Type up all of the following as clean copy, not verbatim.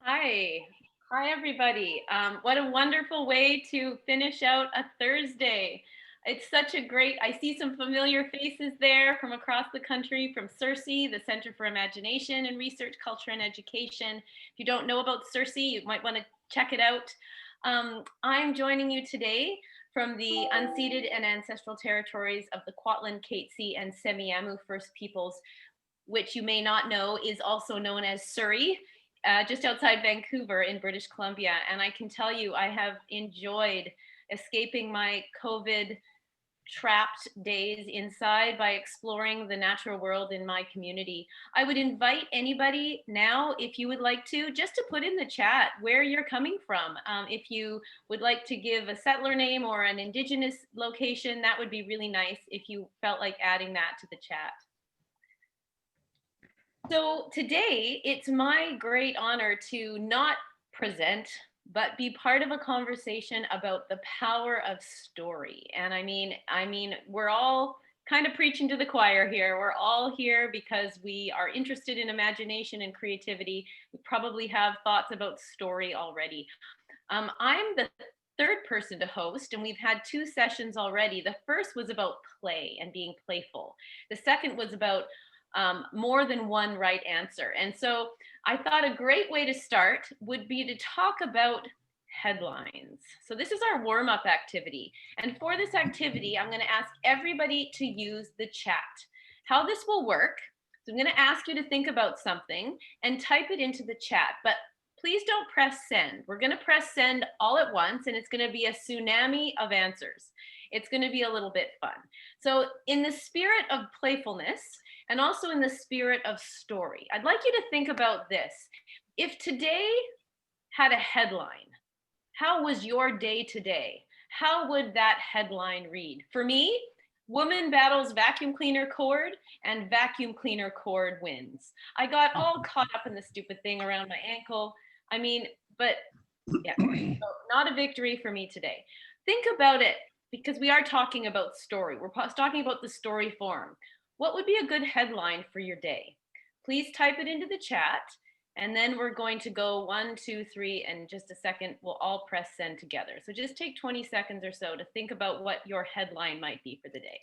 Hi. Hi, everybody. What a wonderful way to finish out a Thursday. It's such a great, I see some familiar faces there from across the country, from CIRCE, the Center for Imagination and Research, Culture and Education. If you don't know about CIRCE, you might want to check it out. I'm joining you today from the unceded and ancestral territories of the Kwantlen, Katzie, and Semiahmoo First Peoples, which you may not know is also known as Surrey, just outside Vancouver in British Columbia. And I can tell you, I have enjoyed escaping my COVID trapped days inside by exploring the natural world in my community. I would invite anybody now, if you would like to, just to put in the chat where you're coming from. If you would like to give a settler name or an Indigenous location, that would be really nice if you felt like adding that to the chat. So today, it's my great honor to not present, but be part of a conversation about the power of story. And I mean, we're all kind of preaching to the choir here. We're all here because we are interested in imagination and creativity. We probably have thoughts about story already. I'm the third person to host, and we've had 2 sessions already. The first was about play and being playful. The second was about more than one right answer. And so I thought a great way to start would be to talk about headlines. So this is our warm-up activity. And for this activity, I'm going to ask everybody to use the chat. How this will work, so I'm going to ask you to think about something and type it into the chat. But please don't press send. We're going to press send all at once, and it's going to be a tsunami of answers. It's going to be a little bit fun. So in the spirit of playfulness, and also in the spirit of story, I'd like you to think about this. If today had a headline, how was your day today? How would that headline read? For me, woman battles vacuum cleaner cord and vacuum cleaner cord wins. I got all caught up in the stupid thing around my ankle. I mean, but yeah, so not a victory for me today. Think about it, because we are talking about story. We're talking about the story form. What would be a good headline for your day? Please type it into the chat, and then we're going to go 1, 2, 3, and in just a second, we'll all press send together. So just take 20 seconds or so to think about what your headline might be for the day.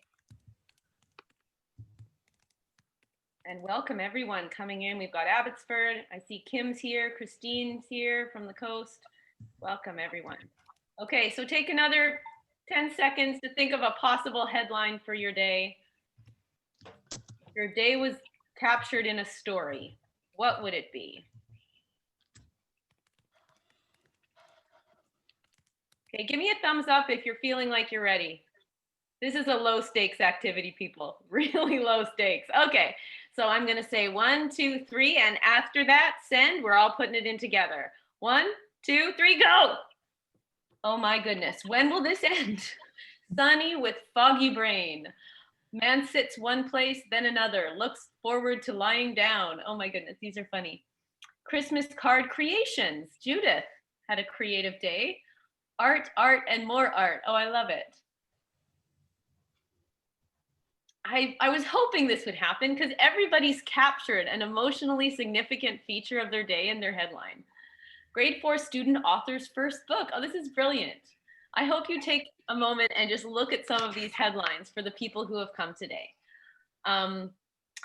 And welcome everyone coming in. We've got Abbotsford. I see Kim's here. Christine's here from the coast. Welcome everyone. Okay, so take another 10 seconds to think of a possible headline for your day. Your day was captured in a story. What would it be? Okay, give me a thumbs up if you're feeling like you're ready. This is a low stakes activity, people. Really low stakes. Okay, so I'm gonna say 1, 2, 3, and after that, send. We're all putting it in together. 1, 2, 3, go! Oh my goodness, when will this end? Sunny with foggy brain. Man sits one place, then another, looks forward to lying down. Oh my goodness, these are funny. Christmas card creations. Judith had a creative day. Art, art, and more art. Oh, I love it. I was hoping this would happen because everybody's captured an emotionally significant feature of their day in their headline. Grade 4 student author's first book. Oh, this is brilliant. I hope you take a moment and just look at some of these headlines for the people who have come today.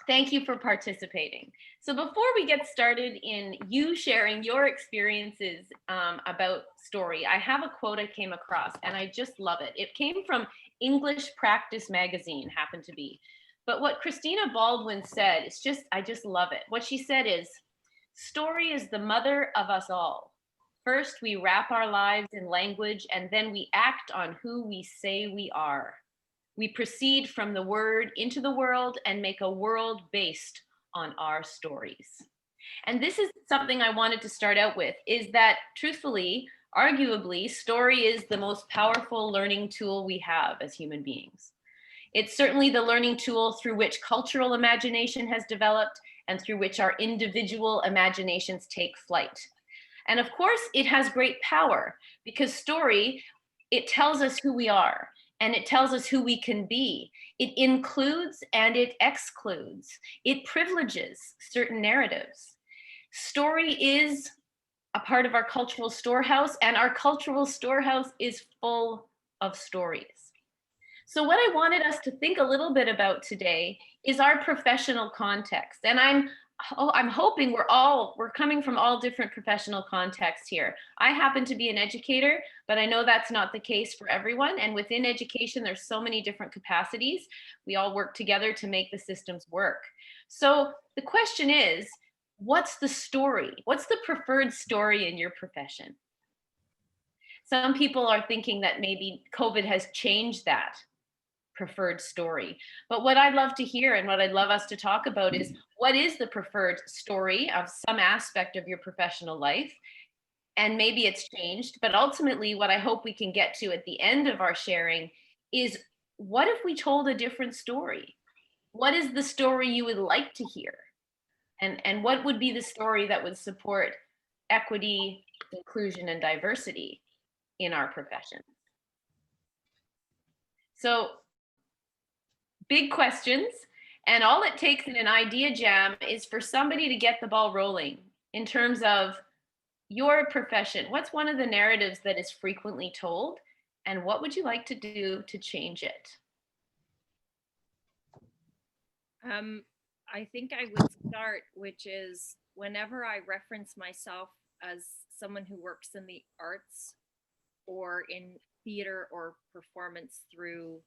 Thank you for participating. So before we get started in you sharing your experiences about story, I have a quote I came across and I just love it. It came from English Practice Magazine, happened to be. But what Christina Baldwin said, I just love it. What she said is, story is the mother of us all. First, we wrap our lives in language, and then we act on who we say we are. We proceed from the word into the world and make a world based on our stories. And this is something I wanted to start out with, is that truthfully, arguably, story is the most powerful learning tool we have as human beings. It's certainly the learning tool through which cultural imagination has developed and through which our individual imaginations take flight. And of course, it has great power because story, it tells us who we are and it tells us who we can be. It includes and it excludes. It privileges certain narratives. Story is a part of our cultural storehouse, and our cultural storehouse is full of stories. So what I wanted us to think a little bit about today is our professional context. And I'm hoping we're coming from all different professional contexts here. I happen to be an educator, but I know that's not the case for everyone. And within education, there's so many different capacities. We all work together to make the systems work. So the question is, what's the story? What's the preferred story in your profession? Some people are thinking that maybe COVID has changed that preferred story. But what I'd love to hear and what I'd love us to talk about is, what is the preferred story of some aspect of your professional life? And maybe it's changed, but ultimately, what I hope we can get to at the end of our sharing is, what if we told a different story? What is the story you would like to hear? And what would be the story that would support equity, inclusion, and diversity in our profession? So, big questions. And all it takes in an idea jam is for somebody to get the ball rolling in terms of your profession. What's one of the narratives that is frequently told? And what would you like to do to change it? I think I would start, which is whenever I reference myself as someone who works in the arts or in theater or performance through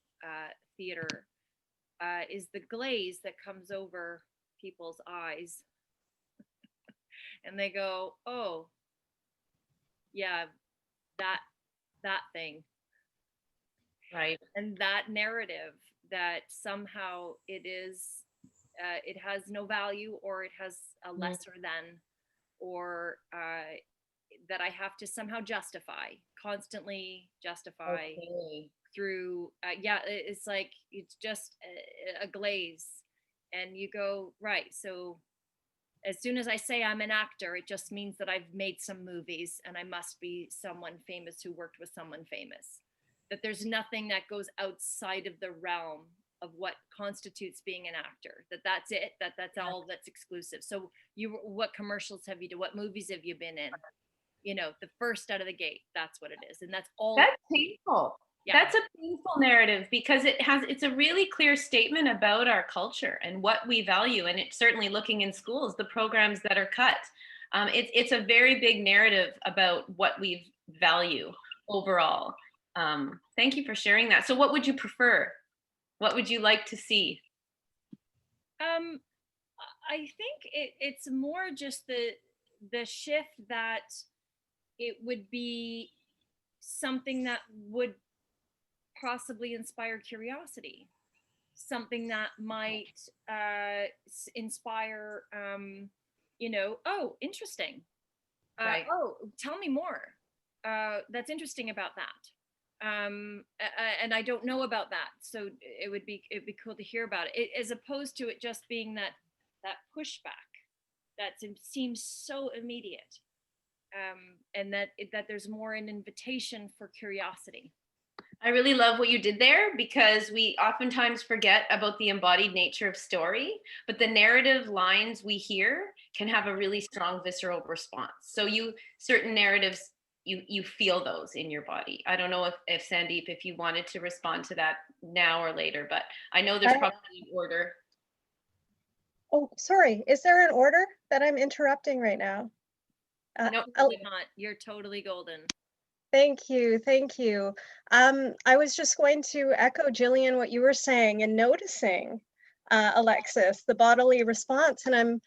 theater, is the glaze that comes over people's eyes. And they go, oh, yeah, that thing. Right. And that narrative that somehow it it has no value, or it has a lesser than, or that I have to somehow constantly justify through, it's like, it's just a glaze. And you go, right, so as soon as I say I'm an actor, it just means that I've made some movies and I must be someone famous who worked with someone famous. That there's nothing that goes outside of the realm of what constitutes being an actor. That's it. That's all that's exclusive. So what commercials have you done? What movies have you been in? You know, the first out of the gate. That's what it is, and that's all. That's painful. Yeah. That's a painful narrative, because it's a really clear statement about our culture and what we value. And it's certainly, looking in schools, the programs that are cut. It's a very big narrative about what we value overall. Thank you for sharing that. So what would you prefer? What would you like to see? I think it's more just the shift that it would be something that would possibly inspire curiosity, something that might inspire, oh, interesting. Right. Oh, tell me more. That's interesting about that. And I don't know about that, so it'd be cool to hear about it, as opposed to it just being that pushback that seems so immediate, and that there's more an invitation for curiosity. I really love what you did there, because we oftentimes forget about the embodied nature of story, but the narrative lines we hear can have a really strong visceral response. So certain narratives, you feel those in your body. I don't know if Sandeep, if you wanted to respond to that now or later, but I know there's probably an order. Oh, sorry. Is there an order that I'm interrupting right now? No, probably not. You're totally golden. Thank you. Thank you. I was just going to echo, Gillian, what you were saying and noticing, Alexis, the bodily response. And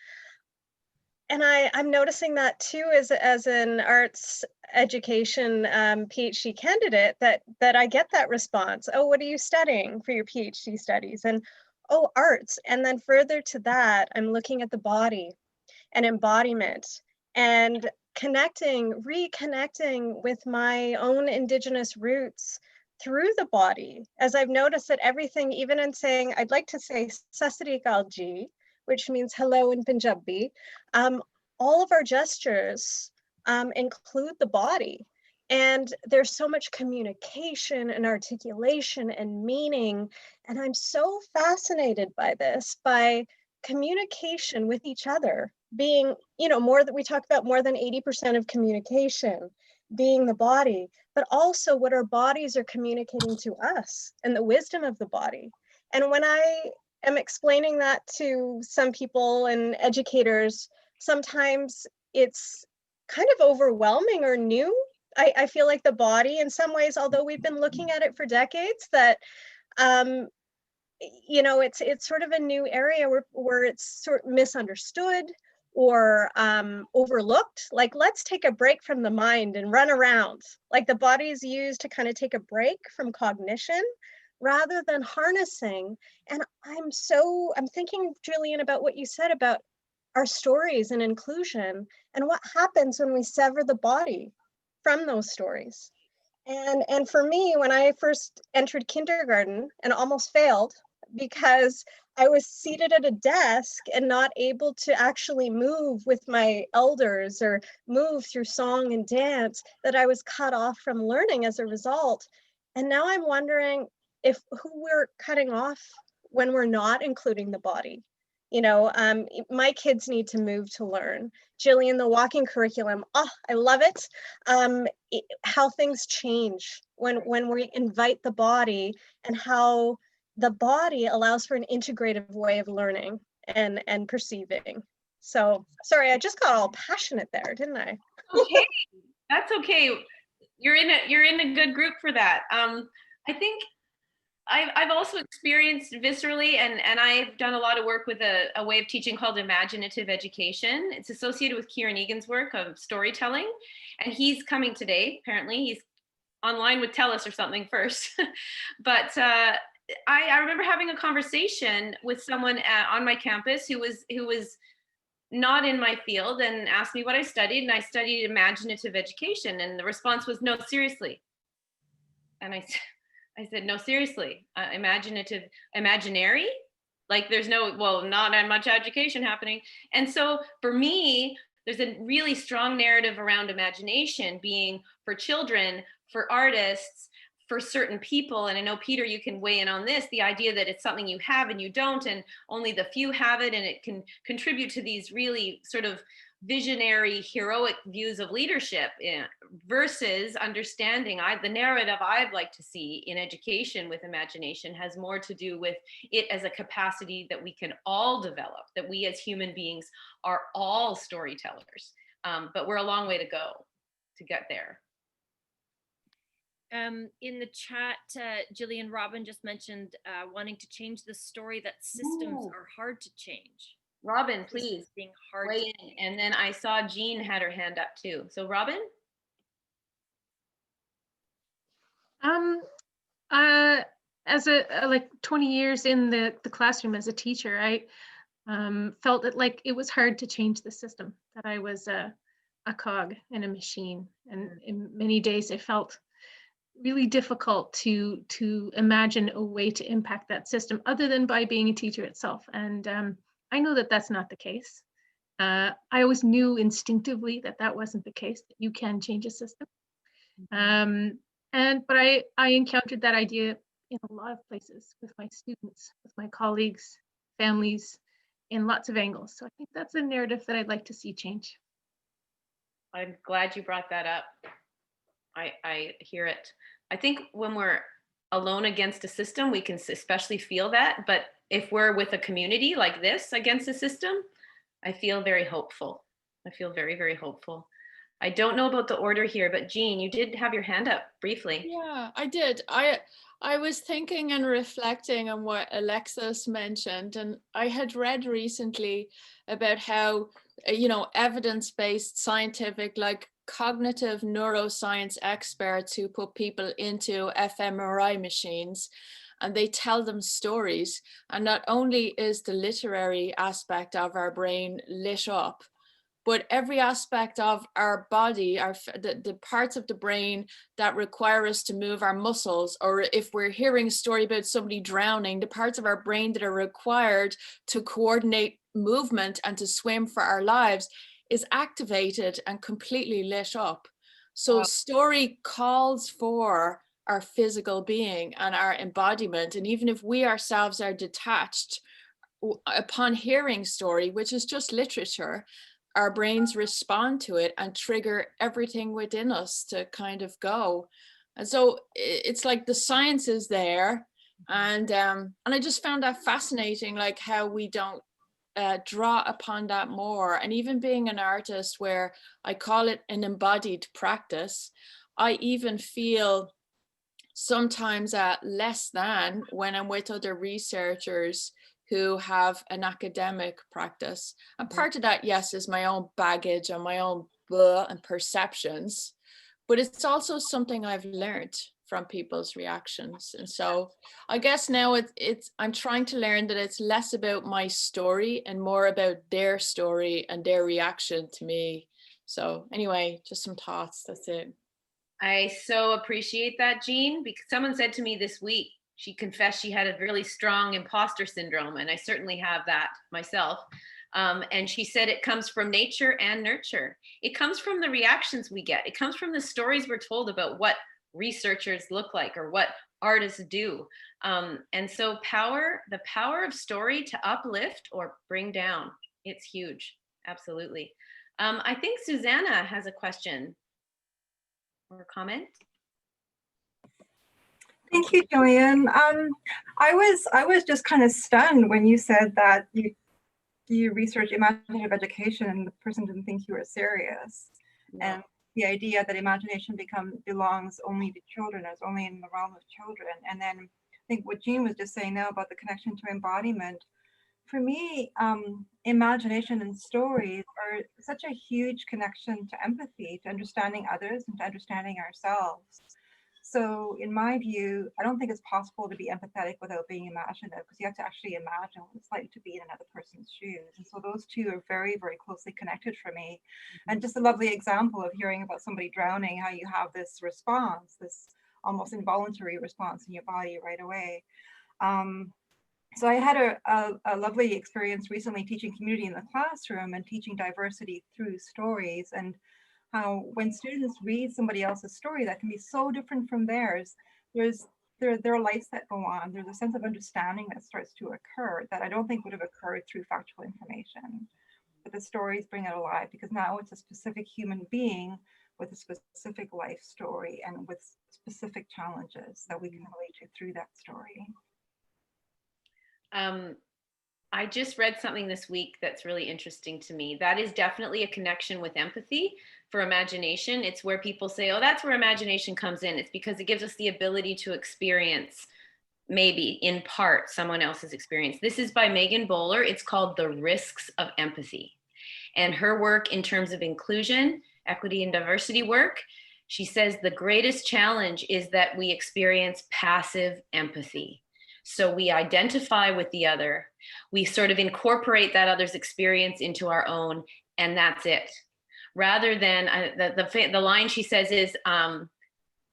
I'm noticing that too, as an arts education PhD candidate, that I get that response. Oh, what are you studying for your PhD studies? And oh, arts. And then further to that, I'm looking at the body and embodiment and reconnecting with my own Indigenous roots through the body, as I've noticed that everything, even in saying, I'd like to say Sat Sri Akal Ji, which means hello in Punjabi, all of our gestures include the body. And there's so much communication and articulation and meaning. And I'm so fascinated by this, by communication with each other, being, more that we talk about more than 80% of communication being the body, but also what our bodies are communicating to us and the wisdom of the body. And when I am explaining that to some people and educators, sometimes it's kind of overwhelming or new. I feel like the body, in some ways, although we've been looking at it for decades, that it's sort of a new area where it's sort of misunderstood or overlooked. Like, let's take a break from the mind and run around. Like, the body is used to kind of take a break from cognition rather than harnessing. And I'm thinking, Gillian, about what you said about our stories and inclusion and what happens when we sever the body from those stories. And for me, when I first entered kindergarten and almost failed because I was seated at a desk and not able to actually move with my elders or move through song and dance, that I was cut off from learning as a result. And now I'm wondering if who we're cutting off when we're not including the body. My kids need to move to learn. Gillian, the walking curriculum, I love it. How things change when we invite the body, and how the body allows for an integrative way of learning and perceiving. So sorry, I just got all passionate there, didn't I? Okay, that's okay. You're in a good group for that. I think I've also experienced viscerally, and I've done a lot of work with a way of teaching called imaginative education. It's associated with Kieran Egan's work of storytelling, and he's coming today. Apparently, he's online with TELUS or something first. But I remember having a conversation with someone on my campus who was not in my field and asked me what I studied, and I studied imaginative education, and the response was, "No, seriously." And I said, "No, seriously, imaginary? Like, there's not that much education happening." And so for me, there's a really strong narrative around imagination being for children, for artists, for certain people. And I know, Peter, you can weigh in on this, the idea that it's something you have and you don't, and only the few have it, and it can contribute to these really sort of visionary, heroic views of leadership, versus understanding the narrative I'd like to see in education with imagination has more to do with it as a capacity that we can all develop, that we as human beings are all storytellers. But we're a long way to go to get there. In the chat, Gillian, Robin just mentioned wanting to change the story that systems are hard to change. Robin, please being hard weigh in. And then I saw Jean had her hand up too. So Robin? As like 20 years in the classroom as a teacher, I felt that like it was hard to change the system, that I was a cog in a machine. And in many days I felt really difficult to imagine a way to impact that system other than by being a teacher itself. And I know that that's not the case. I always knew instinctively that that wasn't the case, that you can change a system. But I encountered that idea in a lot of places with my students, with my colleagues, families, in lots of angles. So I think that's a narrative that I'd like to see change. I'm glad you brought that up. I hear it. I think when we're alone against a system, we can especially feel that. But if we're with a community like this against a system, I feel very hopeful. I feel very, very hopeful. I don't know about the order here, but Jean, you did have your hand up briefly. Yeah, I did. I was thinking and reflecting on what Alexis mentioned, and I had read recently about how, evidence-based scientific, like cognitive neuroscience experts who put people into fMRI machines and they tell them stories. And not only is the literary aspect of our brain lit up, but every aspect of our body, the parts of the brain that require us to move our muscles, or if we're hearing a story about somebody drowning, the parts of our brain that are required to coordinate movement and to swim for our lives is activated and completely lit up. So wow. Story calls for our physical being and our embodiment. And even if we ourselves are detached, upon hearing story, which is just literature, our brains respond to it and trigger everything within us to kind of go. And so it's like the science is there. And I just found that fascinating, like how we don't draw upon that more. And even being an artist, where I call it an embodied practice, I even feel sometimes less than when I'm with other researchers who have an academic practice. And part of that, yes, is my own baggage and my own and perceptions, but it's also something I've learned from people's reactions. And so I guess now I'm trying to learn that it's less about my story and more about their story and their reaction to me. So anyway, just some thoughts. That's it. I so appreciate that, Jean, because someone said to me this week, she confessed she had a really strong imposter syndrome, and I certainly have that myself. And she said it comes from nature and nurture. It comes from the reactions we get. It comes from the stories we're told about what researchers look like or what artists do. And so the power of story to uplift or bring down, it's huge. Absolutely. I think Susanna has a question or comment. Thank you, Gillian. I was just kind of stunned when you said that you research imaginative education and the person didn't think you were serious. No. And the idea that imagination belongs only to children, is only in the realm of children. And then I think what Jean was just saying now about the connection to embodiment, for me, imagination and stories are such a huge connection to empathy, to understanding others and to understanding ourselves. So in my view, I don't think it's possible to be empathetic without being imaginative, because you have to actually imagine what it's like to be in another person's shoes. And so those two are very, very closely connected for me. And just a lovely example of hearing about somebody drowning, how you have this response, this almost involuntary response in your body right away. So I had a lovely experience recently teaching community in the classroom and teaching diversity through stories, and how when students read somebody else's story that can be so different from theirs, there are lights that go on. There's a sense of understanding that starts to occur that I don't think would have occurred through factual information. But the stories bring it alive, because now it's a specific human being with a specific life story and with specific challenges that we can relate to through that story. I just read something this week that's really interesting to me. That is definitely a connection with empathy for imagination. It's where people say, oh, that's where imagination comes in. It's because it gives us the ability to experience, maybe in part, someone else's experience. This is by Megan Bowler. It's called The Risks of Empathy. And her work in terms of inclusion, equity, and diversity work, she says the greatest challenge is that we experience passive empathy. So we identify with the other, we sort of incorporate that other's experience into our own, and that's it. Rather than, the line she says is,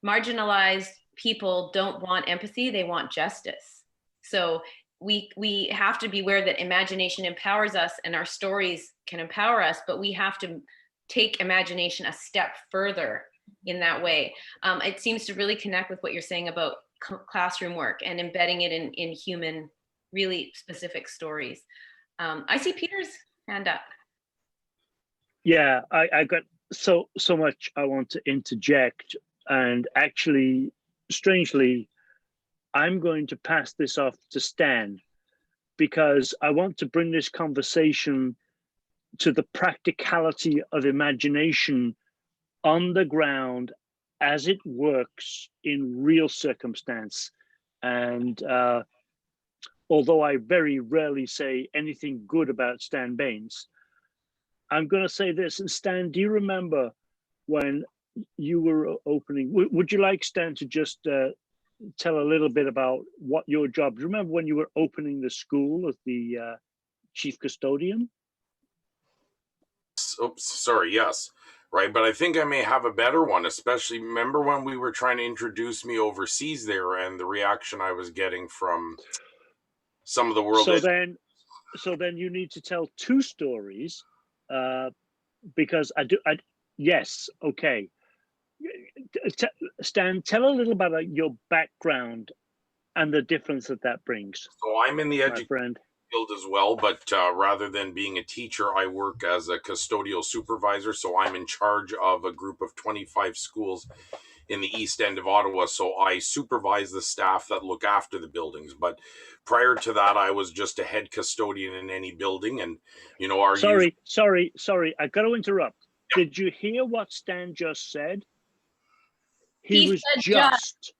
marginalized people don't want empathy, they want justice. So we have to be aware that imagination empowers us and our stories can empower us, but we have to take imagination a step further in that way. It seems to really connect with what you're saying about classroom work and embedding it in human, really specific stories. I see Peter's hand up. Yeah, I got so much I want to interject, and actually, strangely, I'm going to pass this off to Stan, because I want to bring this conversation to the practicality of imagination on the ground as it works in real circumstance. And although I very rarely say anything good about Stan Baines, I'm going to say this. And Stan, do you remember when you were opening? Would you like Stan to just tell a little bit about what your job? Do you remember when you were opening the school as the chief custodian? Oops, sorry, yes. Right, but I think I may have a better one, especially remember when we were trying to introduce me overseas there and the reaction I was getting from some of the world. So then you need to tell two stories, because yes, okay. Stan, tell a little about your background and the difference that brings. So I'm in the my friend. field as well, but rather than being a teacher, I work as a custodial supervisor. So I'm in charge of a group of 25 schools in the east end of Ottawa. So I supervise the staff that look after the buildings. But prior to that, I was just a head custodian in any building. And, you know, our Sorry. I got to interrupt. Did you hear what Stan just said? He was said just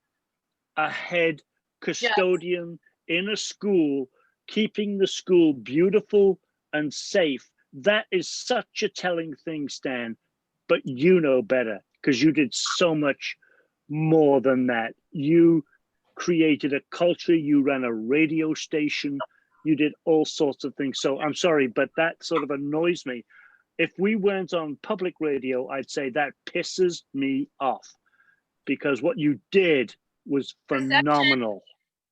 a head custodian in a school, keeping the school beautiful and safe. That is such a telling thing, Stan, but you know better because you did so much more than that. You created a culture, you ran a radio station, you did all sorts of things. So I'm sorry, but that sort of annoys me. If we weren't on public radio, I'd say that pisses me off because what you did was phenomenal.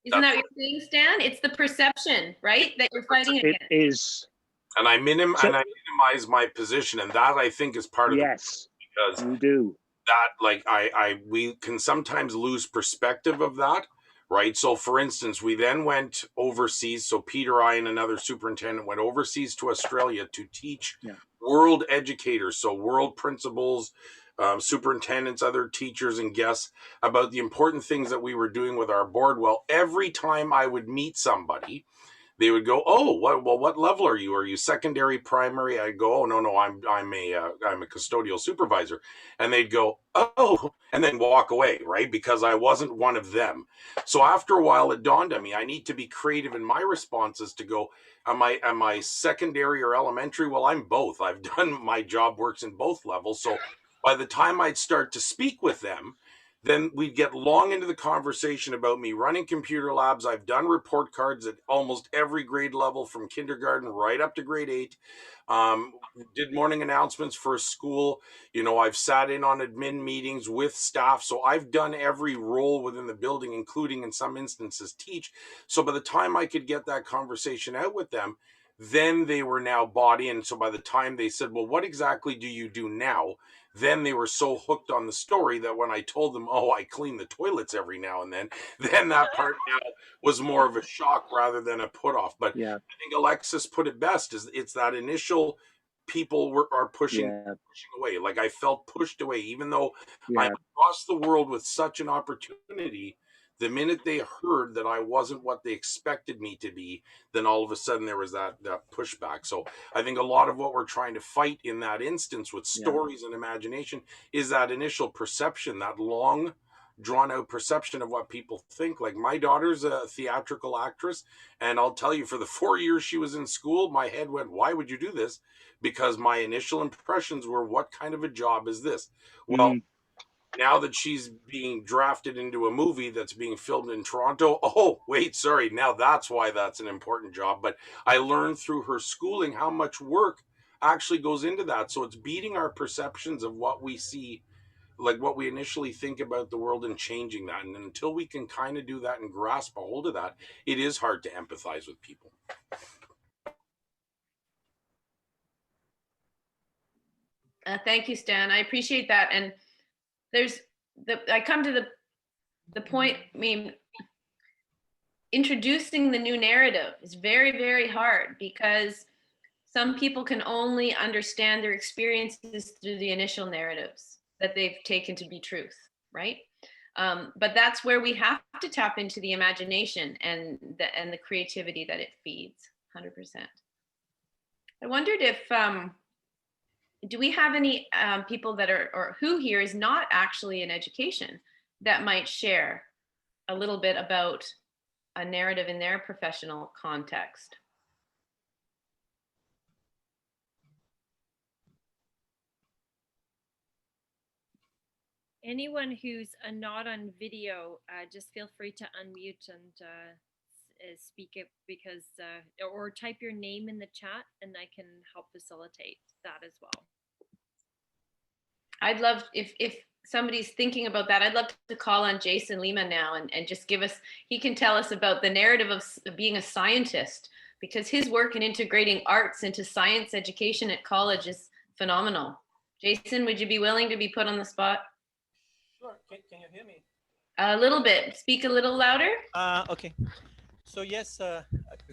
Isn't that what you're saying, Stan? It's the perception, right, that you're fighting against. It is. And I minimize my position, and that I think is part of yes, because you do. That like we can sometimes lose perspective of that, right? So for instance, we then went overseas. So Peter, I, and another superintendent went overseas to Australia to teach world educators, so world principals, superintendents, other teachers and guests about the important things that we were doing with our board. Well, every time I would meet somebody, they would go, "Oh, what level are you? Are you secondary, primary?" I go, "Oh, no, I'm a custodial supervisor," and they'd go, "Oh," and then walk away, right? Because I wasn't one of them. So after a while, it dawned on me I need to be creative in my responses to go, Am I secondary or elementary? Well, I'm both. I've done my job works in both levels. So by the time I'd start to speak with them, then we'd get long into the conversation about me running computer labs. I've done report cards at almost every grade level from kindergarten right up to grade 8. Did morning announcements for a school. You know, I've sat in on admin meetings with staff. So I've done every role within the building, including in some instances teach. So by the time I could get that conversation out with them, then they were now bought in. So by the time they said, "Well, what exactly do you do now?" Then they were so hooked on the story that when I told them, "Oh, I clean the toilets every now and then that part now was more of a shock rather than a put off. But I think Alexis put it best, is it's that initial people are pushing away. Like I felt pushed away, even though I'm across the world with such an opportunity. The minute they heard that I wasn't what they expected me to be, then all of a sudden there was that pushback. So I think a lot of what we're trying to fight in that instance with stories and imagination is that initial perception, that long drawn out perception of what people think. Like my daughter's a theatrical actress, and I'll tell you, for the 4 years she was in school, my head went, "Why would you do this?" Because my initial impressions were, what kind of a job is this? Well, now that she's being drafted into a movie that's being filmed in Toronto, oh, wait, sorry, now that's why that's an important job. But I learned through her schooling how much work actually goes into that. So it's beating our perceptions of what we see, like what we initially think about the world, and changing that. And until we can kind of do that and grasp a hold of that, it is hard to empathize with people. Thank you, Stan. I appreciate that. And I come to the point, I mean, introducing the new narrative is very, very hard because some people can only understand their experiences through the initial narratives that they've taken to be truth, right? But that's where we have to tap into the imagination and the creativity that it feeds, 100%. I wondered if, do we have any people that are, or who here is not actually in education, that might share a little bit about a narrative in their professional context? Anyone who's not on video, just feel free to unmute and speak it, because or type your name in the chat and I can help facilitate that as well. I'd love, if somebody's thinking about that, I'd love to call on Jason Lima now and just give us, he can tell us about the narrative of being a scientist, because his work in integrating arts into science education at college is phenomenal. Jason, would you be willing to be put on the spot? Sure. Can you hear me? A little bit. Speak a little louder. Okay. So yes,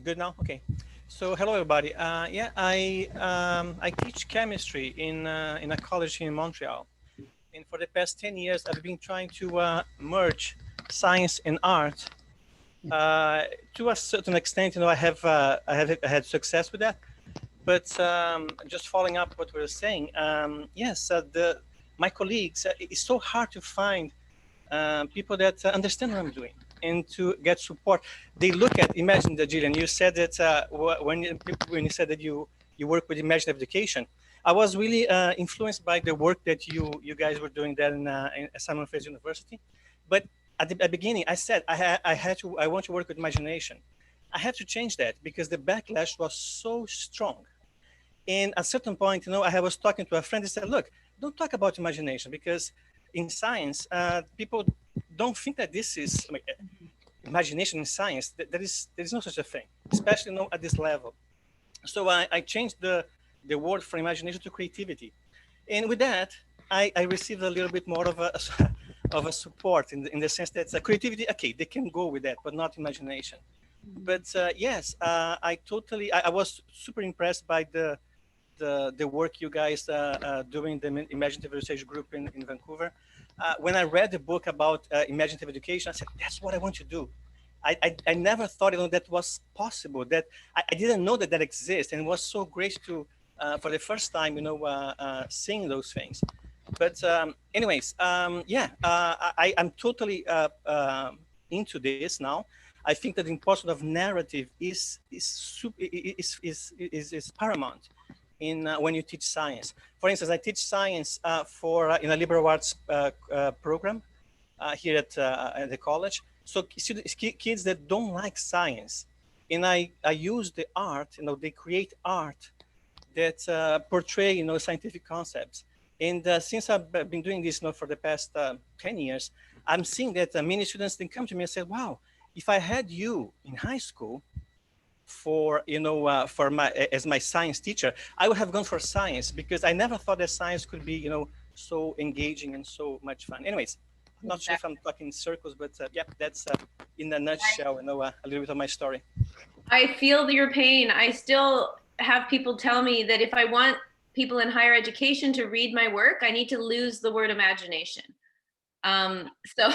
good now. Okay. So hello everybody. Yeah, I teach chemistry in a college here in Montreal, and for the past 10 years I've been trying to merge science and art. To a certain extent, I had success with that. But just following up what we were saying, yes, the my colleagues, it's so hard to find people that understand what I'm doing and to get support. They look at, imagine that, Gillian, you said that when you said that you work with imaginative education, I was really influenced by the work that you guys were doing there in Simon Fraser University. But at the beginning, I said I want to work with imagination. I had to change that because the backlash was so strong. And at a certain point, I was talking to a friend. He said, "Look, don't talk about imagination because in science, people don't think that this is imagination in science. There is no such a thing, especially not at this level." So I changed the word from imagination to creativity, and with that, I received a little bit more of a of a support in the sense that creativity, okay, they can go with that, but not imagination. But yes, I was super impressed by the work you guys doing the imaginative research group in Vancouver. When I read the book about imaginative education, I said, that's what I want to do. I never thought that was possible, that I didn't know that that exists. And it was so great to, for the first time, seeing those things. But anyways, yeah, I'm totally into this now. I think that the importance of narrative is paramount in when you teach science. For instance, I teach science in a liberal arts program here at the college. So kids that don't like science, and I use the art, they create art that portray, scientific concepts. And since I've been doing this, for the past 10 years, I'm seeing that many students, they come to me and say, wow, if I had you in high school, for my as my science teacher, I would have gone for science because I never thought that science could be so engaging and so much fun. Anyways, I'm not sure if I'm talking in circles, but yeah, that's in a nutshell, a little bit of my story. I feel your pain. I still have people tell me that if I want people in higher education to read my work, I need to lose the word imagination. So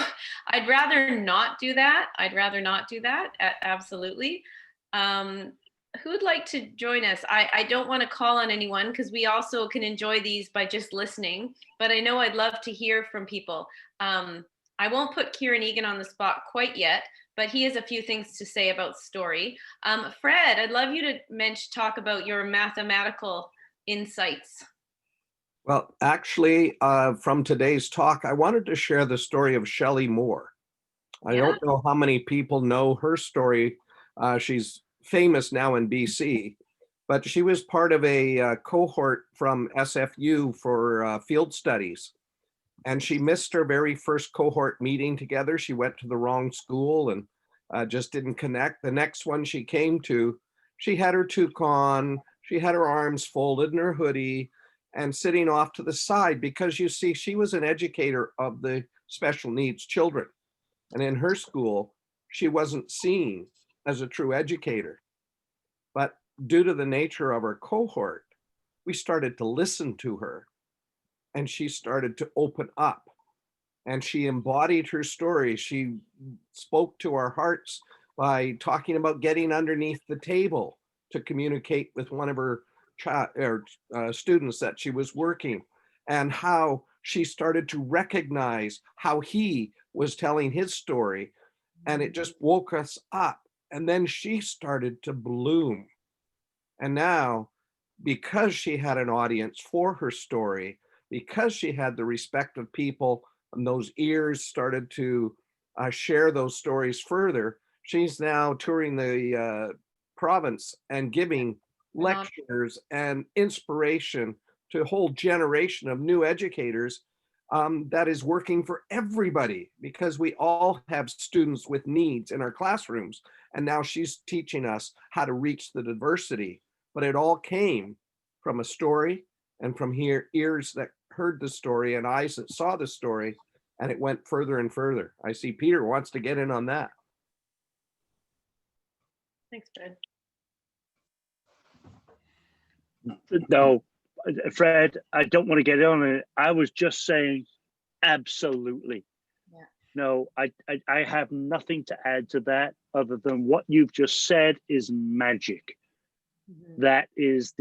I'd rather not do that. Absolutely. Who'd like to join us? I don't want to call on anyone because we also can enjoy these by just listening, but I know I'd love to hear from people. I won't put Kieran Egan on the spot quite yet, but he has a few things to say about story. Fred, I'd love you to talk about your mathematical insights. Well, actually, from today's talk, I wanted to share the story of Shelley Moore. I don't know how many people know her story. She's famous now in BC, but she was part of a cohort from SFU for field studies. And she missed her very first cohort meeting together. She went to the wrong school and just didn't connect. The next one she came to, she had her toque on, she had her arms folded in her hoodie and sitting off to the side because, you see, she was an educator of the special needs children. And in her school, she wasn't seen as a true educator. But due to the nature of her cohort, we started to listen to her and she started to open up and she embodied her story. She spoke to our hearts by talking about getting underneath the table to communicate with one of her students that she was working, and how she started to recognize how he was telling his story, and it just woke us up. And then she started to bloom. And now, because she had an audience for her story, because she had the respect of people and those ears started to share those stories further, she's now touring the province and giving lectures and inspiration to a whole generation of new educators that is working for everybody, because we all have students with needs in our classrooms. And now she's teaching us how to reach the diversity. But it all came from a story and from ears that heard the story and eyes that saw the story, and it went further and further. I see Peter wants to get in on that. Thanks, Fred. No, Fred, I don't want to get on it. I was just saying, absolutely. Yeah. No, I have nothing to add to that other than what you've just said is magic. That is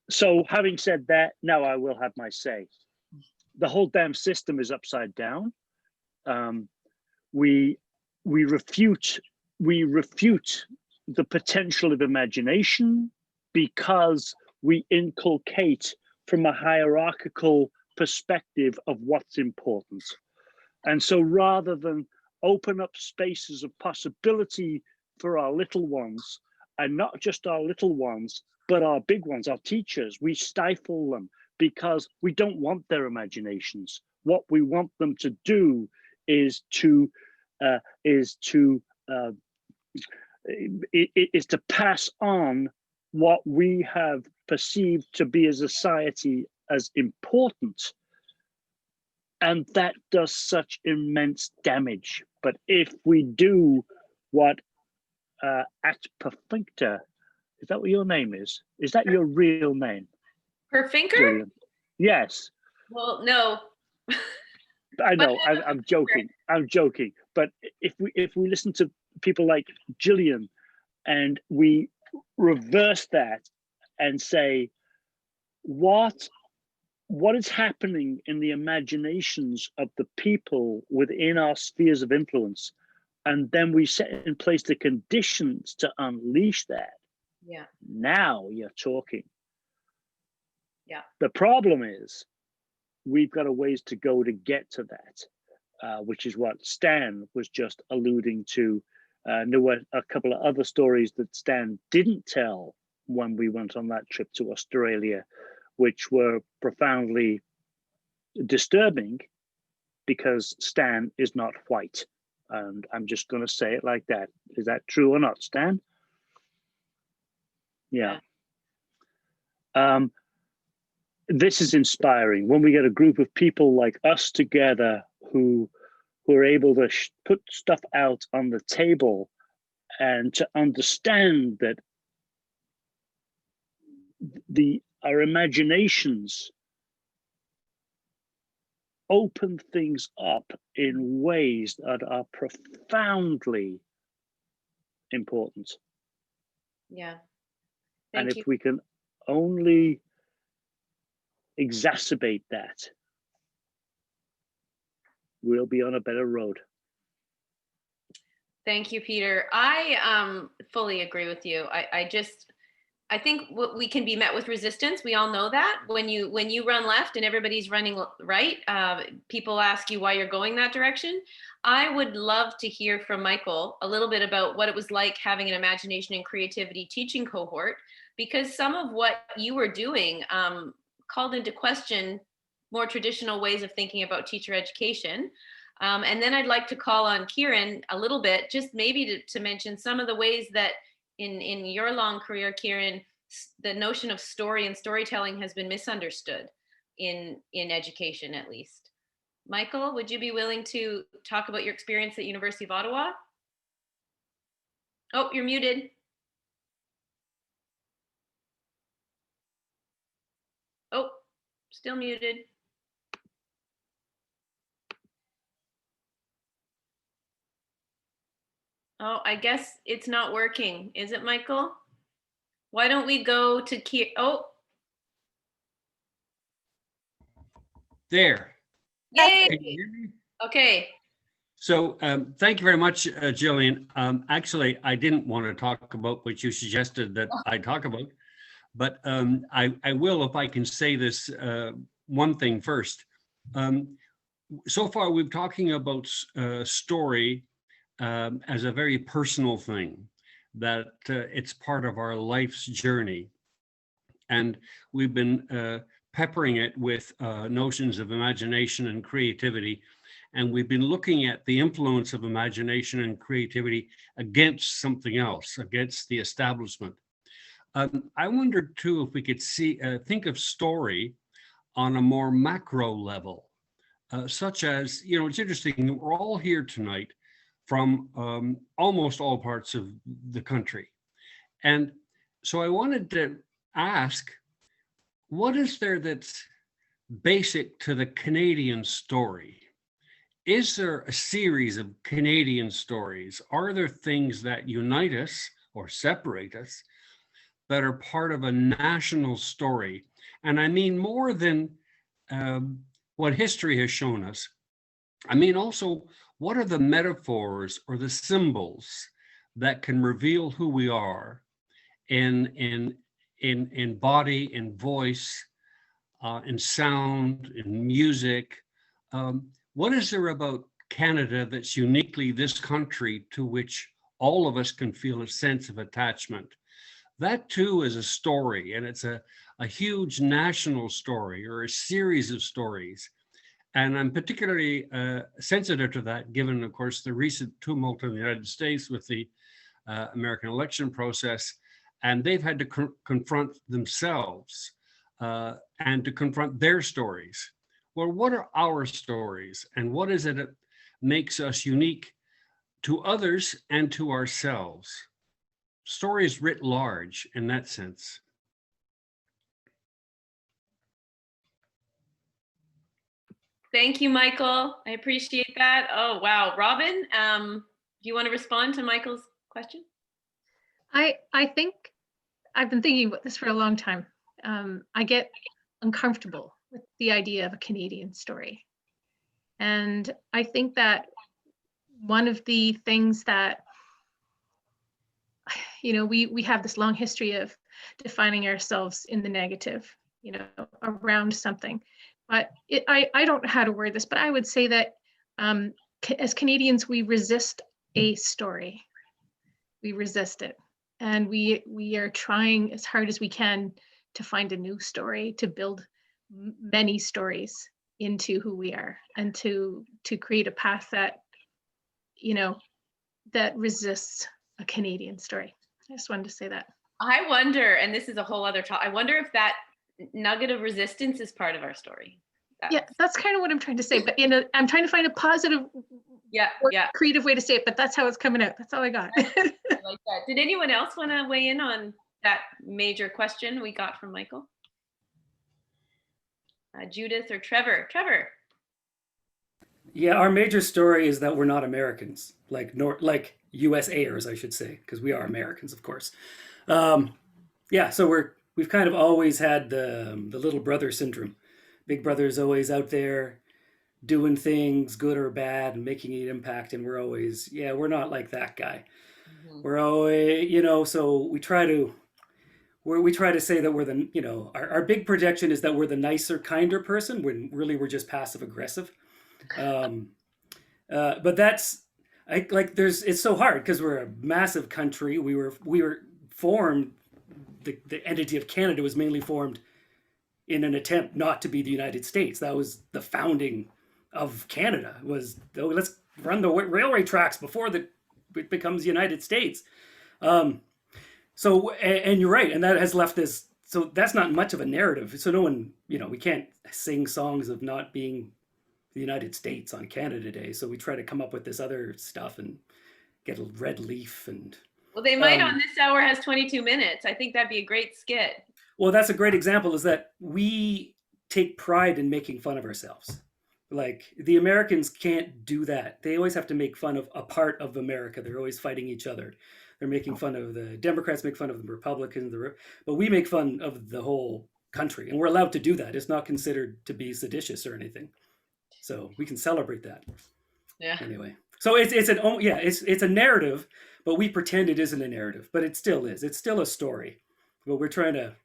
so having said that, now I will have my say. The whole damn system is upside down. We refute the potential of imagination because we inculcate from a hierarchical perspective of what's important. And so rather than open up spaces of possibility for our little ones, and not just our little ones, but our big ones, our teachers, we stifle them because we don't want their imaginations. What we want them to do is to pass on what we have perceived to be as a society as important. And that does such immense damage. But if we do what at Perfincta, is that what your name is? Is that your real name? Perfinker? Gillian? Yes. Well, no. I know. I'm joking. I'm joking. But if we listen to people like Gillian, and we reverse that and say, what is happening in the imaginations of the people within our spheres of influence, and then we set in place the conditions to unleash that. Yeah. Now you're talking. Yeah. The problem is we've got a ways to go to get to that, which is what Stan was just alluding to. There were a couple of other stories that Stan didn't tell when we went on that trip to Australia, which were profoundly disturbing because Stan is not white. And I'm just going to say it like that. Is that true or not, Stan? Yeah. This is inspiring when we get a group of people like us together who are able to put stuff out on the table and to understand that our imaginations open things up in ways that are profoundly important. Yeah. And Thank if we can only exacerbate that, we'll be on a better road. Thank you, Peter. I fully agree with you. I think we can be met with resistance. We all know that when you run left and everybody's running right, people ask you why you're going that direction. I would love to hear from Michael a little bit about what it was like having an imagination and creativity teaching cohort, because some of what you were doing called into question more traditional ways of thinking about teacher education. And then I'd like to call on Kieran a little bit, just maybe to mention some of the ways that in your long career, Kieran, the notion of story and storytelling has been misunderstood in education, at least. Michael, would you be willing to talk about your experience at University of Ottawa? Oh, you're muted. Oh, still muted. Oh, I guess it's not working. Is it, Michael? Why don't we go to Oh. There. Yay. Can you hear me? Okay. So thank you very much, Gillian. Actually, I didn't want to talk about what you suggested that I talk about, but I will if I can say this one thing first. So far, we're talking about story as a very personal thing, that it's part of our life's journey. And we've been peppering it with notions of imagination and creativity. And we've been looking at the influence of imagination and creativity against something else, against the establishment. I wondered too if we could think of story on a more macro level, such as, it's interesting that we're all here tonight from almost all parts of the country. And so I wanted to ask, what is there that's basic to the Canadian story? Is there a series of Canadian stories? Are there things that unite us or separate us that are part of a national story? And I mean more than what history has shown us. I mean also, what are the metaphors or the symbols that can reveal who we are in body, in voice, in sound, in music? What is there about Canada that's uniquely this country to which all of us can feel a sense of attachment? That too is a story, and it's a huge national story or a series of stories. And I'm particularly sensitive to that, given, of course, the recent tumult in the United States with the American election process. And they've had to confront themselves and to confront their stories. Well, what are our stories? And what is it that makes us unique to others and to ourselves? Stories writ large in that sense. Thank you, Michael. I appreciate that. Oh, wow. Robin, do you want to respond to Michael's question? I think I've been thinking about this for a long time. I get uncomfortable with the idea of a Canadian story. And I think that one of the things that, we have this long history of defining ourselves in the negative, around something. But I don't know how to word this, but I would say that as Canadians, we resist a story. We resist it. And we are trying as hard as we can to find a new story, to build many stories into who we are, and to create a path that, that resists a Canadian story. I just wanted to say that. I wonder, and this is a whole other talk, I wonder if that nugget of resistance is part of our story. That's kind of what I'm trying to say, but I'm trying to find a positive, creative way to say it, but that's how it's coming out. That's all I got. I like that. Did anyone else want to weigh in on that major question we got from Michael? Judith or Trevor? Trevor. Yeah, our major story is that we're not Americans, like USAers, I should say, because we are Americans, of course. So we've kind of always had the little brother syndrome. Big Brother's always out there doing things, good or bad, and making an impact, and we're always, we're not like that guy. Mm-hmm. We're always, so we try to say that we're the, our big projection is that we're the nicer, kinder person, when really we're just passive aggressive. But that's it's so hard because we're a massive country. We were formed, the entity of Canada was mainly formed in an attempt not to be the United States. That was the founding of Canada, was let's run the railway tracks before it becomes the United States. So, and you're right. And that has left this, so that's not much of a narrative. So no one, we can't sing songs of not being the United States on Canada Day. So we try to come up with this other stuff and get a red leaf and. Well, they might on This Hour Has 22 Minutes. I think that'd be a great skit. Well, that's a great example, is that we take pride in making fun of ourselves. Like, the Americans can't do that. They always have to make fun of a part of America. They're always fighting each other. They're making fun of the Democrats, make fun of the Republicans, but we make fun of the whole country, and we're allowed to do that. It's not considered to be seditious or anything. So we can celebrate that. Yeah. Anyway, so it's a narrative, but we pretend it isn't a narrative, but it still is. It's still a story. But we're trying to,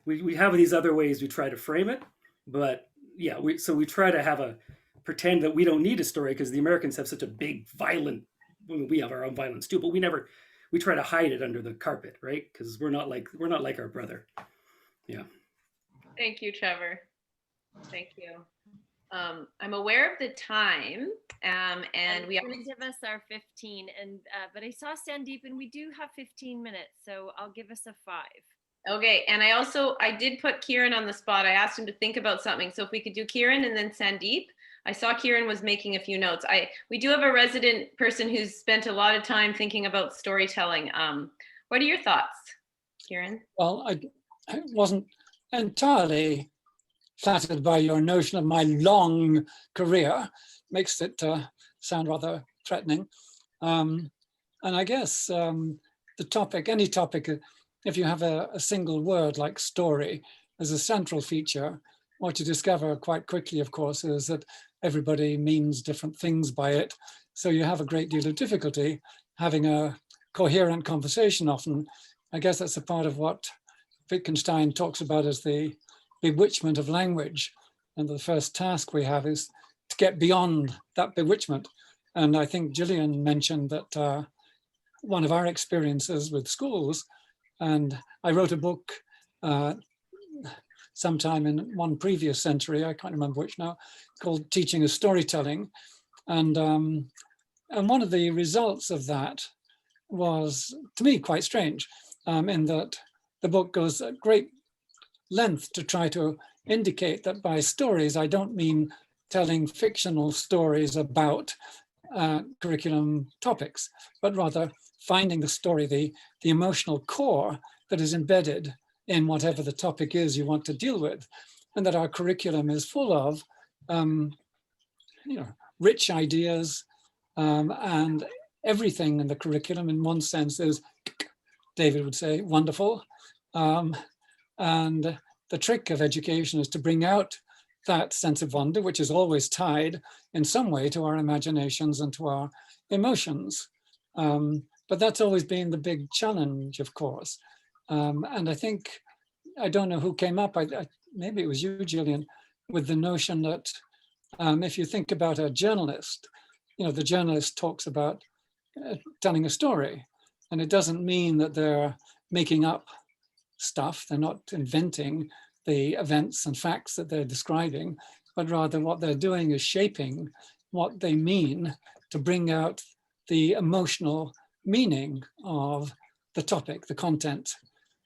we have these other ways we try to frame it, but we try to pretend that we don't need a story because the Americans have such a big violent, we have our own violence too, but we try to hide it under the carpet, right? Because we're not like our brother. Yeah. Thank you, Trevor. Thank you. I'm aware of the time, and we going to give us our 15, and but I saw Sandeep, and we do have 15 minutes, so I'll give us a 5. Okay, and I did put Kieran on the spot. I asked him to think about something, so if we could do Kieran and then Sandeep. I saw Kieran was making a few notes. We do have a resident person who's spent a lot of time thinking about storytelling. What are your thoughts, Kieran? Well, I wasn't entirely flattered by your notion of my long career. Makes it sound rather threatening. And I guess the topic, any topic, if you have a single word like story as a central feature, what you discover quite quickly, of course, is that everybody means different things by it. So you have a great deal of difficulty having a coherent conversation often. I guess that's a part of what Wittgenstein talks about as the bewitchment of language. And the first task we have is to get beyond that bewitchment. And I think Gillian mentioned that one of our experiences with schools, and I wrote a book sometime in one previous century, I can't remember which now, called Teaching is Storytelling. And one of the results of that was, to me, quite strange, in that the book goes at great length to try to indicate that by stories, I don't mean telling fictional stories about curriculum topics, but rather finding the story, the emotional core that is embedded in whatever the topic is you want to deal with, and that our curriculum is full of rich ideas, and everything in the curriculum in one sense is, David would say, wonderful. And the trick of education is to bring out that sense of wonder, which is always tied in some way to our imaginations and to our emotions. But that's always been the big challenge, of course. And I think, I don't know who came up, maybe it was you, Gillian, with the notion that if you think about a journalist, the journalist talks about telling a story, and it doesn't mean that they're making up stuff. They're not inventing the events and facts that they're describing, but rather what they're doing is shaping what they mean to bring out the emotional meaning of the topic, the content,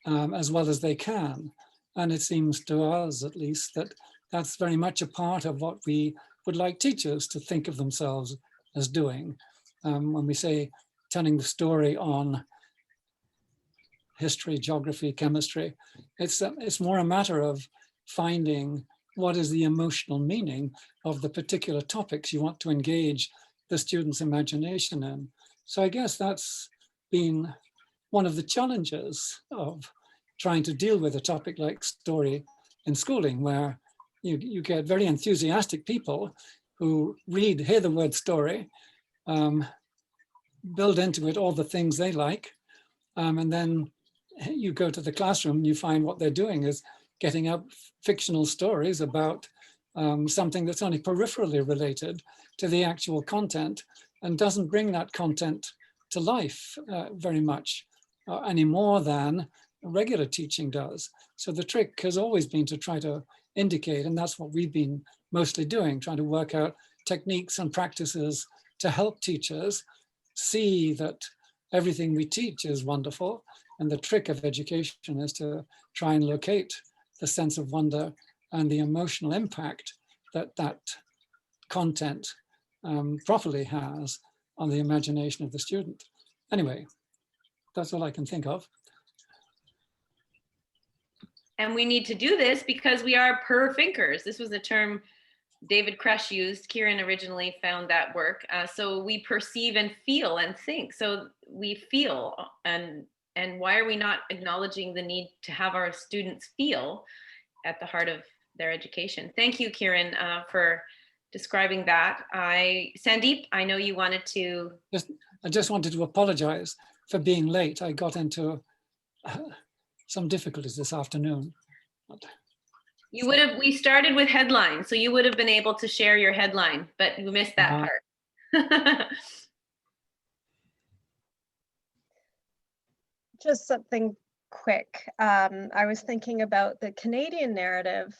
as well as they can. And it seems to us, at least, that that's very much a part of what we would like teachers to think of themselves as doing. When we say telling the story on history, geography, chemistry, it's more a matter of finding what is the emotional meaning of the particular topics you want to engage the student's imagination in. So I guess that's been one of the challenges of trying to deal with a topic like story in schooling, where you get very enthusiastic people who hear the word story, build into it all the things they like, and then you go to the classroom and you find what they're doing is getting up fictional stories about something that's only peripherally related to the actual content and doesn't bring that content to life very much any more than regular teaching does. So the trick has always been to try to indicate, and that's what we've been mostly doing, trying to work out techniques and practices to help teachers see that everything we teach is wonderful. And the trick of education is to try and locate the sense of wonder and the emotional impact that that content properly has on the imagination of the student. Anyway, that's all I can think of. And we need to do this because we are per-thinkers. This was a term David Crush used. Kieran originally found that work. So we perceive and feel and think. So we feel, and why are we not acknowledging the need to have our students feel at the heart of their education? Thank you, Kieran, for describing that. Sandeep, I know you wanted to. I just wanted to apologize for being late. I got into some difficulties this afternoon. You would have, we started with headlines, so you would have been able to share your headline, but you missed that part. Just something quick. I was thinking about the Canadian narrative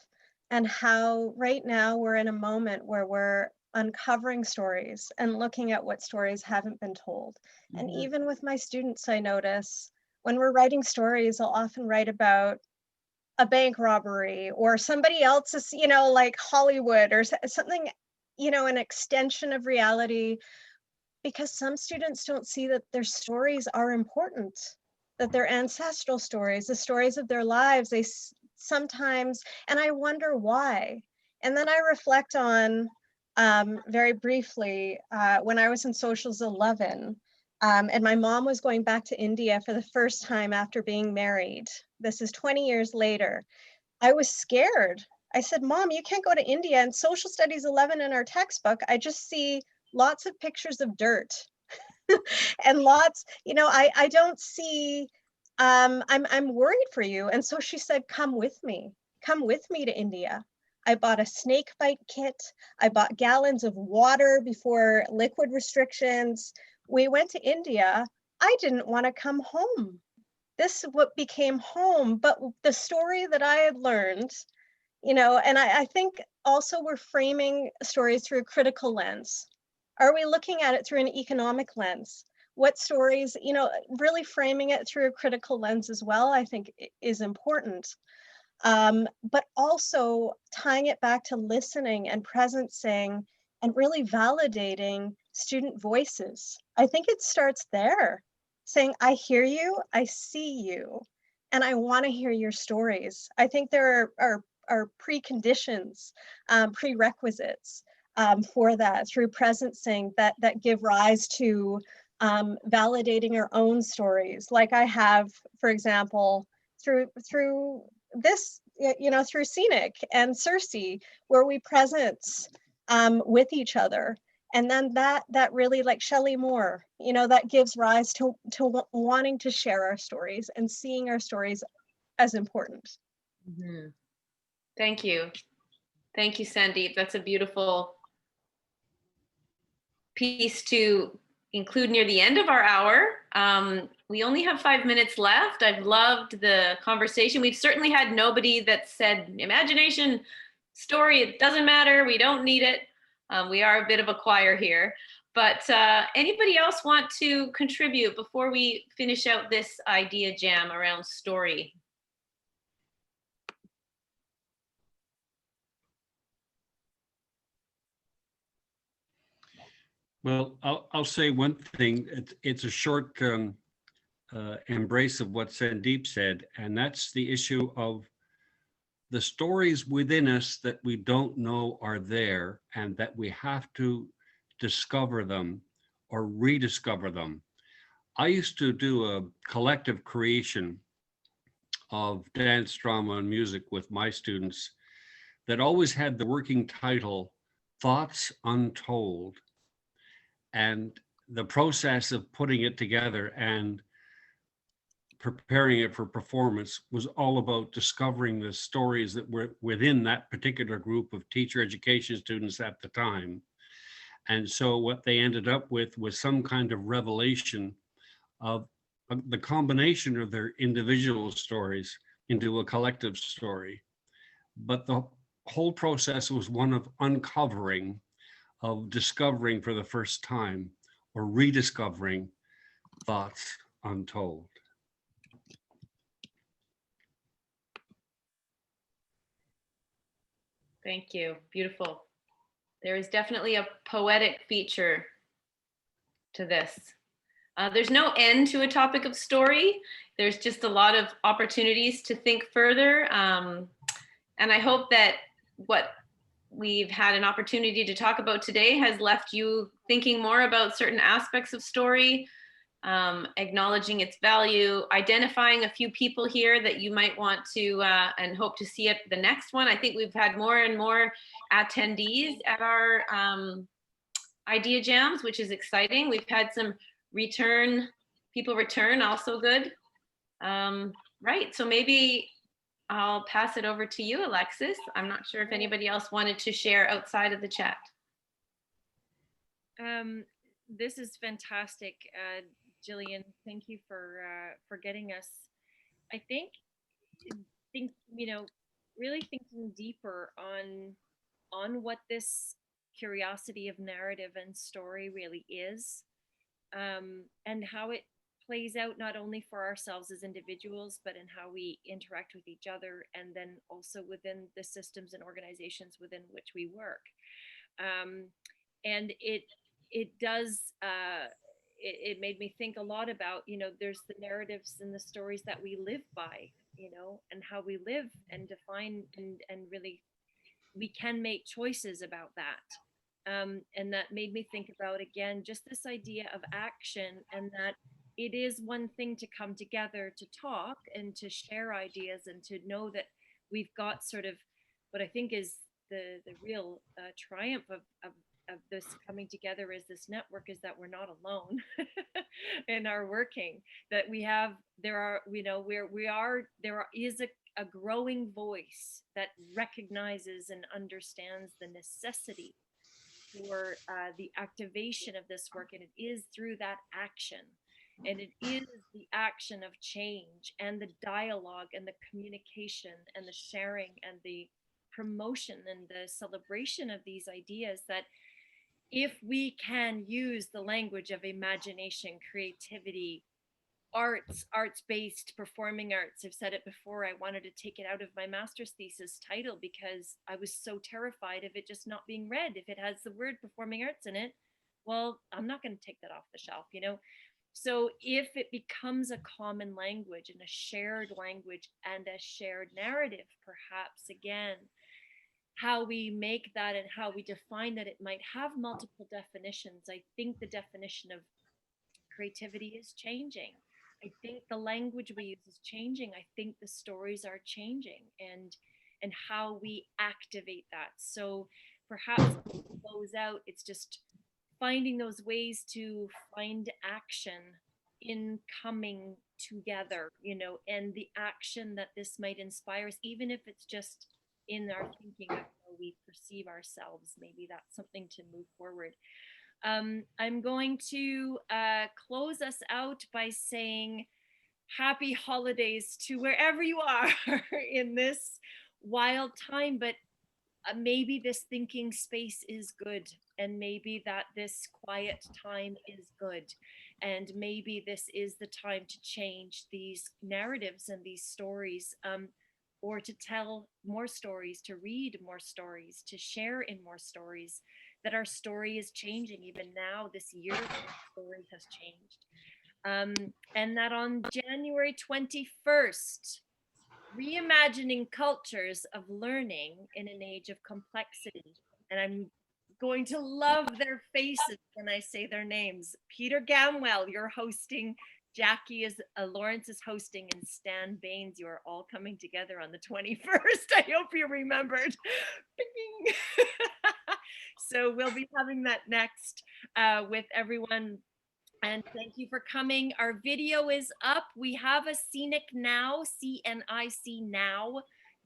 and how right now we're in a moment where we're uncovering stories and looking at what stories haven't been told. Mm-hmm. And even with my students, I notice when we're writing stories, I'll often write about a bank robbery or somebody else's, like Hollywood or something, an extension of reality, because some students don't see that their stories are important. that their ancestral stories, the stories of their lives, sometimes, and I wonder why. And then I reflect on, very briefly, when I was in socials 11, and my mom was going back to India for the first time after being married. This is 20 years later. I was scared. I said, Mom, you can't go to India. And Social Studies 11 in our textbook, I just see lots of pictures of dirt and lots, I don't see, I'm worried for you. And so she said, come with me to India. I bought a snake bite kit. I bought gallons of water before liquid restrictions. We went to India. I didn't want to come home. This what became home, but the story that I had learned, and I think also we're framing stories through a critical lens. Are we looking at it through an economic lens? What stories, really framing it through a critical lens as well, I think is important. But also tying it back to listening and presencing and really validating student voices. I think it starts there, saying, I hear you, I see you, and I want to hear your stories. I think there are preconditions, prerequisites for that through presencing that give rise to validating our own stories. Like I have, for example, through this, through CNIC and CIRCE, where we presence with each other. And then that really, like Shelley Moore, that gives rise to wanting to share our stories and seeing our stories as important. Mm-hmm. Thank you. Thank you, Sandeep. That's a beautiful piece to include near the end of our hour. We only have 5 minutes left. I've loved the conversation. We've certainly had nobody that said imagination, story, it doesn't matter, we don't need it. We are a bit of a choir here. But anybody else want to contribute before we finish out this idea jam around story? Well, I'll say one thing. It's a short embrace of what Sandeep said, and that's the issue of the stories within us that we don't know are there and that we have to discover them or rediscover them. I used to do a collective creation of dance, drama, and music with my students that always had the working title, Thoughts Untold. And the process of putting it together and preparing it for performance was all about discovering the stories that were within that particular group of teacher education students at the time. And so what they ended up with was some kind of revelation of the combination of their individual stories into a collective story. But the whole process was one of uncovering, of discovering for the first time or rediscovering thoughts untold. Thank you. Beautiful. There is definitely a poetic feature to this. There's no end to a topic of story. There's just a lot of opportunities to think further. And I hope that what we've had an opportunity to talk about today has left you thinking more about certain aspects of story, acknowledging its value, identifying a few people here that you might want to and hope to see at the next one. I think we've had more and more attendees at our idea jams, which is exciting. We've had some people return, also good. Right, so maybe I'll pass it over to you, Alexis. I'm not sure if anybody else wanted to share outside of the chat. This is fantastic, Gillian. Thank you for getting us. I think really thinking deeper on what this curiosity of narrative and story really is, and how it plays out not only for ourselves as individuals, but in how we interact with each other, and then also within the systems and organizations within which we work. And it does it made me think a lot about, there's the narratives and the stories that we live by, and how we live and define and really we can make choices about that. And that made me think about, again, just this idea of action, and that it is one thing to come together to talk and to share ideas and to know that we've got sort of what I think is the real triumph of this coming together as this network, is that we're not alone in our working, that there is a growing voice that recognizes and understands the necessity for the activation of this work. And it is through that action, and it is the action of change and the dialogue and the communication and the sharing and the promotion and the celebration of these ideas, that if we can use the language of imagination, creativity, arts-based performing arts. I've said it before, I wanted to take it out of my master's thesis title because I was so terrified of it just not being read. If it has the word performing arts in it, well, I'm not going to take that off the shelf, So if it becomes a common language and a shared language and a shared narrative, perhaps again, how we make that and how we define that, it might have multiple definitions. I think the definition of creativity is changing. I think the language we use is changing. I think the stories are changing, and how we activate that. So perhaps to close out, it's just finding those ways to find action in coming together, and the action that this might inspire us, even if it's just in our thinking of how we perceive ourselves. Maybe that's something to move forward. I'm going to close us out by saying happy holidays to wherever you are in this wild time, but maybe this thinking space is good, and maybe that this quiet time is good, and maybe this is the time to change these narratives and these stories, or to tell more stories, to read more stories, to share in more stories, that our story is changing. Even now, this year, our story has changed. And that on January 21st, reimagining cultures of learning in an age of complexity. And I'm going to love their faces when I say their names. Peter Gamwell, you're hosting. Jackie Lawrence is hosting, and Stan Baines, you are all coming together on the 21st. I hope you remembered. So we'll be having that next with everyone. And thank you for coming. Our video is up. We have a CNIC Now, CNIC Now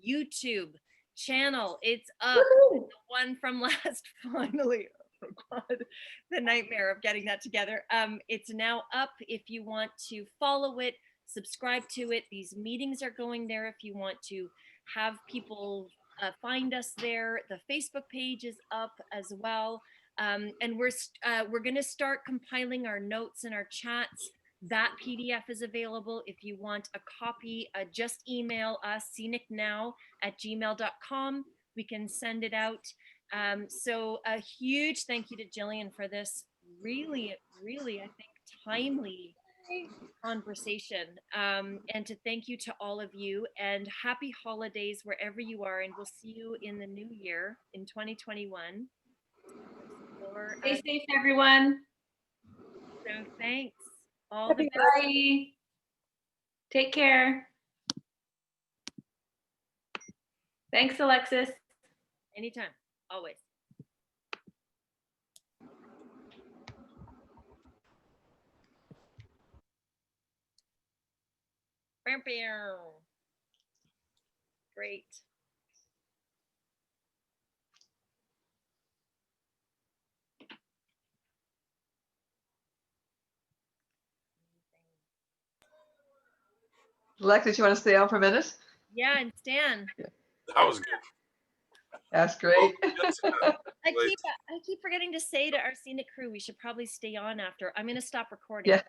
YouTube channel. It's up. The one from last, finally. Oh God, the nightmare of getting that together. It's now up if you want to follow it, subscribe to it. These meetings are going there if you want to have people find us there. The Facebook page is up as well. And we're going to start compiling our notes and our chats. That PDF is available. If you want a copy, just email us, cnicnow@gmail.com. We can send it out. So a huge thank you to Gillian for this really, really, I think, timely conversation. And to thank you to all of you, and happy holidays wherever you are. And we'll see you in the new year in 2021. Stay safe, everyone. So thanks. All the best. Bye. Take care. Thanks, Alexis. Anytime. Always. Great. Alexis, you want to stay on for a minute? Yeah, and Stan. That was good. That's great. I keep forgetting to say to our scenic crew, we should probably stay on after. I'm going to stop recording. Yeah.